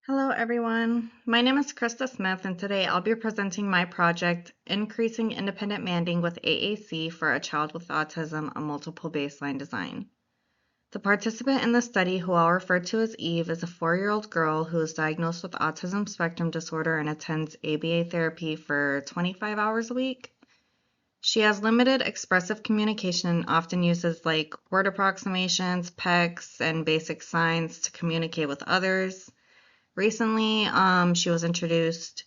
Hello everyone, my name is Krista Smith and today I'll be presenting my project, Increasing Independent Manding with AAC for a Child with Autism, a Multiple Baseline Design. The participant in the study, who I'll refer to as Eve, is a 4-year-old girl who is diagnosed with autism spectrum disorder and attends ABA therapy for 25 hours a week. She has limited expressive communication and often uses word approximations, pecks, and basic signs to communicate with others. Recently, she was introduced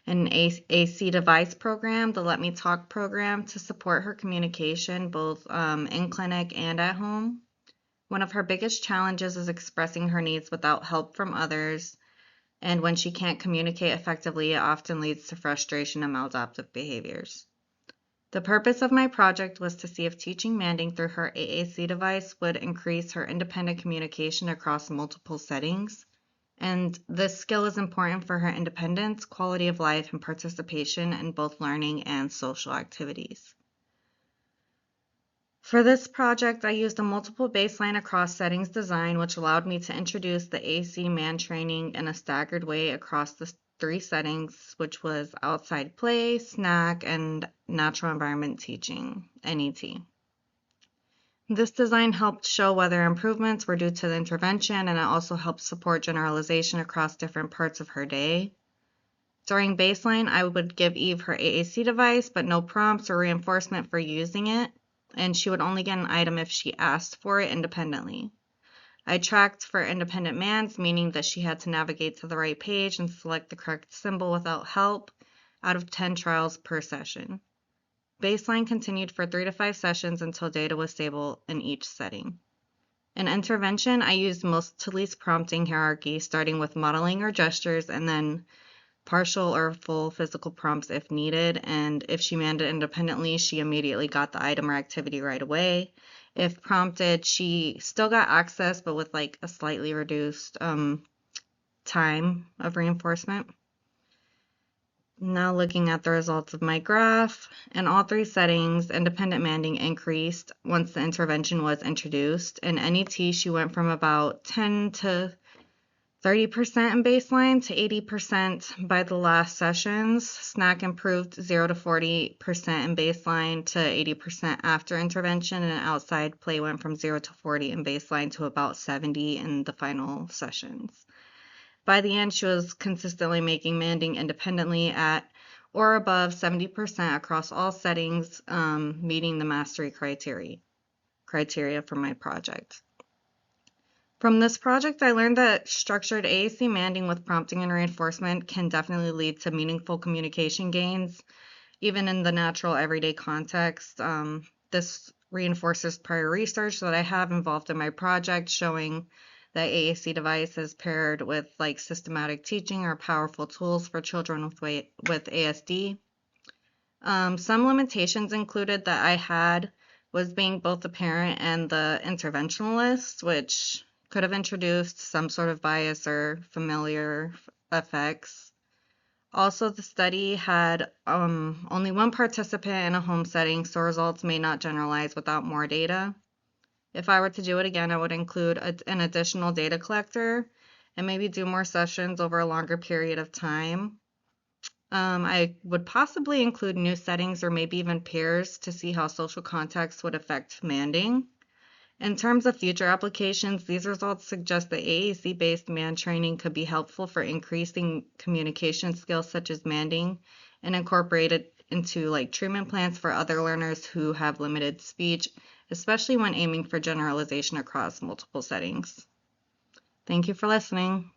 an AAC device program, the Let Me Talk program, to support her communication both in clinic and at home. One of her biggest challenges is expressing her needs without help from others, and when she can't communicate effectively, it often leads to frustration and maladaptive behaviors. The purpose of my project was to see if teaching Manding through her AAC device would increase her independent communication across multiple settings. And this skill is important for her independence, quality of life, and participation in both learning and social activities. For this project, I used a multiple baseline across settings design, which allowed me to introduce the AAC MAND training in a staggered way across the 3 settings, which was outside play, snack, and natural environment teaching, NET. This design helped show whether improvements were due to the intervention, and it also helped support generalization across different parts of her day. During baseline, I would give Eve her AAC device, but no prompts or reinforcement for using it, and she would only get an item if she asked for it independently. I tracked for independent mands, meaning that she had to navigate to the right page and select the correct symbol without help, out of 10 trials per session. Baseline continued for 3 to 5 sessions until data was stable in each setting. In intervention, I used most to least prompting hierarchy, starting with modeling or gestures, and then partial or full physical prompts if needed. And if she manned it independently, she immediately got the item or activity right away. If prompted, she still got access, but with a slightly reduced time of reinforcement. Now looking at the results of my graph, in all 3 settings, independent manding increased once the intervention was introduced. In NET, she went from about 10 to 30% in baseline to 80% by the last sessions. Snack improved 0 to 40% in baseline to 80% after intervention, and outside play went from 0 to 40 in baseline to about 70 in the final sessions. By the end, she was consistently making manding independently at or above 70% across all settings, meeting the mastery criteria for my project. From this project, I learned that structured AAC manding with prompting and reinforcement can definitely lead to meaningful communication gains, even in the natural everyday context. This reinforces prior research that I have involved in my project, showing that AAC devices paired with systematic teaching are powerful tools for children with ASD. Some limitations included that I had was being both the parent and the interventionalist, which could have introduced some sort of bias or familiar effects. Also, the study had only 1 participant in a home setting, so results may not generalize without more data. If I were to do it again, I would include an additional data collector and maybe do more sessions over a longer period of time. I would possibly include new settings or maybe even peers to see how social context would affect manding. In terms of future applications, these results suggest that AAC-based MAND training could be helpful for increasing communication skills such as manding and incorporated into treatment plans for other learners who have limited speech, especially when aiming for generalization across multiple settings. Thank you for listening.